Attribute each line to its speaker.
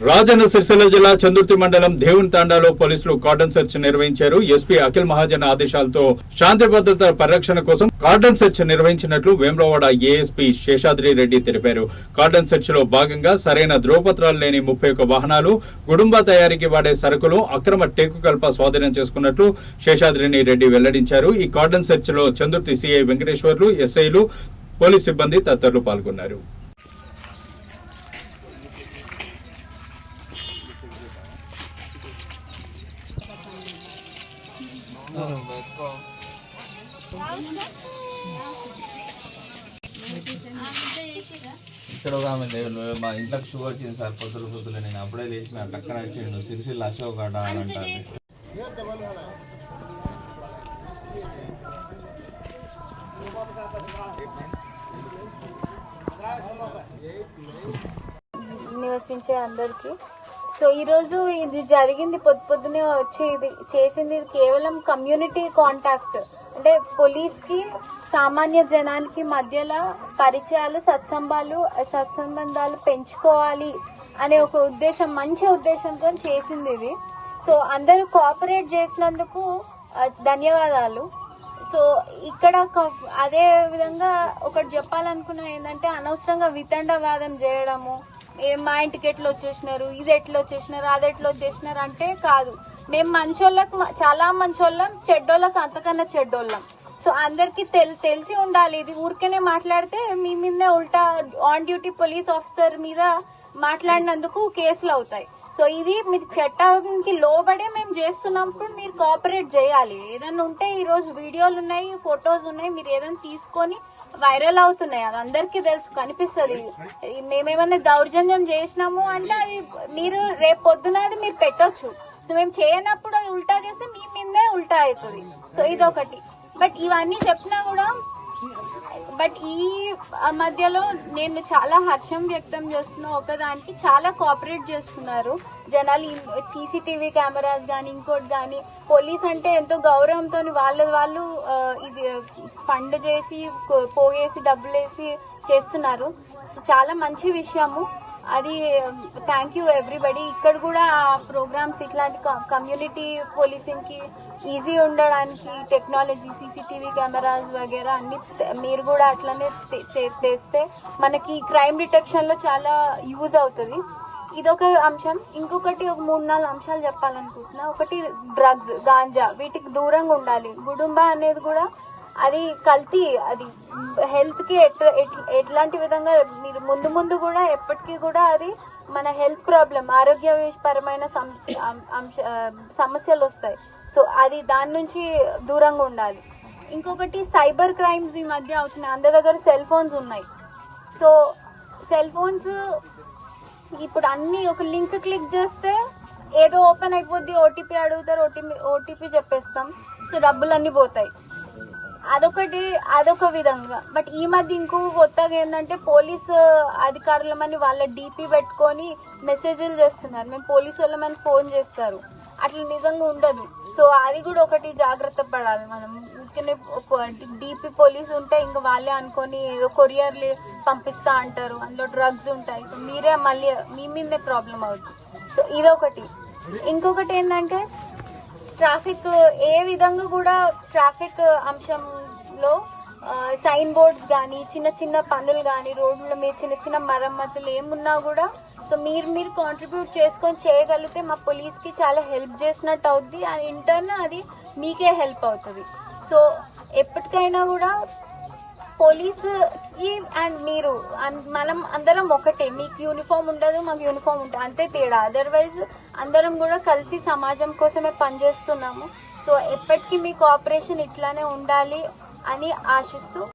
Speaker 1: రాజన్న సిరిసిల్ల జిల్లా చందుర్తి మండలం దేవుని తాండాలో పోలీసులు కార్డన్ సెర్చ్ నిర్వహించారు. ఎస్పీ అఖిల్ మహాజన్ ఆదేశాలతో శాంతి భద్రతల పరిరక్షణ కోసం కార్డన్ సెర్చ్ నిర్వహించినట్లు వేములవాడ ఏఎస్పీ శేషాద్రి రెడ్డి తెలిపారు. కార్డన్ సెర్చ్ లో భాగంగా సరైన ధ్రువపత్రాలు లేని 31 వాహనాలు, గుడుంబా తయారీకి వాడే సరుకులు, అక్రమ టేకు కల్ప స్వాధీనం చేసుకున్నట్లు శేషాద్రిని రెడ్డి వెల్లడించారు. ఈ కార్డన్ సెర్చ్ లో చందుర్తి సిఐ వెంకటేశ్వర్లు, ఎస్ఐలు, పోలీస్ సిబ్బంది తదితరులు పాల్గొన్నారు.
Speaker 2: ఇక్కడ ఒక ఆమె మా ఇంట్లోకి షుగర్ వచ్చింది సార్. పొద్దులు నేను అప్పుడే లేచి టక్కన వచ్చిండు. సిరిసిల్ల అశోక్ అట అని అంటారు.
Speaker 3: నివసించే అందరికి సో ఈరోజు ఇది జరిగింది పొద్దునే వచ్చి ఇది చేసింది కేవలం కమ్యూనిటీ కాంటాక్ట్, అంటే పోలీస్కి సామాన్య జనానికి మధ్యలో పరిచయాలు, సత్సంబంధాలు పెంచుకోవాలి అనే ఒక ఉద్దేశం, మంచి ఉద్దేశంతో చేసింది ఇది. సో అందరూ కోఆపరేట్ చేసినందుకు ధన్యవాదాలు. సో ఇక్కడ అదే విధంగా ఒకటి చెప్పాలనుకున్నా ఏంటంటే, అనవసరంగా వితండవాదం చేయడము, మా ఇంటికి ఎట్లా వచ్చేసినారు, ఇది ఎట్లా వచ్చేసినారు, అది ఎట్లా వచ్చేసినారు అంటే కాదు. మేము మంచోళ్ళకి చాలా మంచోళ్ళం, చెడ్డోళ్ళకి అంతకన్నా చెడ్డోళ్ళం. సో అందరికి తెలిసి ఉండాలి. ఇది ఊరికేనే మాట్లాడితే మీ మీదే ఉల్టా ఆన్ డ్యూటీ పోలీస్ ఆఫీసర్ మీద మాట్లాడినందుకు కేసులు అవుతాయి. సో ఇది మీరు చట్టానికి లోబడే మేము చేస్తున్నప్పుడు మీరు కోఆపరేట్ చేయాలి. ఏదైనా ఉంటే ఈరోజు వీడియోలు ఉన్నాయి, ఫొటోస్ ఉన్నాయి, మీరు ఏదైనా తీసుకొని వైరల్ అవుతున్నాయి, అది అందరికీ తెలుసు, కనిపిస్తుంది. మేమేమైనా దౌర్జన్యం చేసినాము అంటే అది మీరు రేపు పొద్దున అది మీరు పెట్టొచ్చు. సో మేము చేయనప్పుడు అది ఉల్టా చేస్తే మీ మీదే ఉల్టా అవుతుంది. సో ఇదొకటి. బట్ ఇవన్నీ చెప్పినా కూడా ఈ మధ్యలో నేను చాలా హర్షం వ్యక్తం చేస్తున్నా. ఒకదానికి చాలా కోఆపరేట్ చేస్తున్నారు జనాలు. సీసీటీవీ కెమెరాస్ కానీ ఇంకోటి కానీ, పోలీస్ అంటే ఎంతో గౌరవంతో వాళ్ళు ఇది ఫండ్ చేసి పోగేసి డబ్బులు వేసి చేస్తున్నారు. సో చాలా మంచి విషయము అది. Thank you everybody. ఇక్కడ కూడా ప్రోగ్రామ్స్ ఇట్లాంటి కమ్యూనిటీ పోలీసింగ్కి ఈజీ ఉండడానికి టెక్నాలజీ, సీసీటీవీ కెమెరాస్ వగేరా అన్ని మీరు కూడా అట్లనే తెస్తే మనకి క్రైమ్ డిటెక్షన్లో చాలా యూజ్ అవుతుంది. ఇదొక అంశం. ఇంకొకటి ఒక 3-4 అంశాలు చెప్పాలనుకుంటున్నా. ఒకటి డ్రగ్స్, గాంజా, వీటికి దూరంగా ఉండాలి. గుడుంబా అనేది కూడా అది కల్తీ, అది హెల్త్కి ఎట్లాంటి విధంగా మీరు ముందు కూడా ఎప్పటికీ కూడా అది మన హెల్త్ ప్రాబ్లం, ఆరోగ్యపరమైన సమస్యలు వస్తాయి. సో అది దాని నుంచి దూరంగా ఉండాలి. ఇంకొకటి సైబర్ క్రైమ్స్ ఈ మధ్య అవుతున్నాయి. అందరి దగ్గర సెల్ ఫోన్స్ ఉన్నాయి. సో సెల్ ఫోన్స్ ఇప్పుడు అన్ని ఒక లింక్ క్లిక్ చేస్తే ఏదో ఓపెన్ అయిపోద్ది, ఓటీపీ అడుగుతారు, ఓటీపీ చెప్పేస్తాం, సో డబ్బులన్నీ పోతాయి. అదొక విధంగా. బట్ ఈ మధ్య ఇంకో కొత్తగా ఏంటంటే, పోలీసు అధికారులమని వాళ్ళ డీపీ పెట్టుకొని మెసేజ్లు చేస్తున్నారు. మేము పోలీసు వాళ్ళమని ఫోన్ చేస్తారు. అట్లా నిజంగా ఉండదు. సో అది కూడా ఒకటి జాగ్రత్త పడాలి మనం. డీపీ పోలీసు ఉంటే ఇంకా వాళ్ళే అనుకొని ఏదో కొరియర్లు పంపిస్తా అంటారు, అందులో డ్రగ్స్ ఉంటాయి. సో మీరే మళ్ళీ మీ మీదే ప్రాబ్లం అవుతుంది. సో ఇదొకటి. ఇంకొకటి ఏంటంటే, ట్రాఫిక్ ఏ విధంగా కూడా ట్రాఫిక్ అంశంలో సైన్ బోర్డ్స్ కానీ, చిన్న పనులు కానీ, రోడ్ల మీద చిన్న మరమ్మతులు ఏమున్నా కూడా సో మీరు కాంట్రిబ్యూట్ చేసుకొని చేయగలిగితే మా పోలీస్కి చాలా హెల్ప్ చేసినట్టు అవుద్ది. అండ్ ఇంటర్న్ అది మీకే హెల్ప్ అవుతుంది. సో ఎప్పటికైనా కూడా పోలీసుకి అండ్ మీరు మనం అందరం ఒకటే. మీకు యూనిఫామ్ ఉండదు, మాకు యూనిఫామ్ ఉంటుంది, అంతే తేడా. అదర్వైజ్ అందరం కూడా కలిసి సమాజం కోసమే పనిచేస్తున్నాము. సో ఎప్పటికీ మీ కోఆపరేషన్ ఇట్లానే ఉండాలి అని ఆశిస్తూ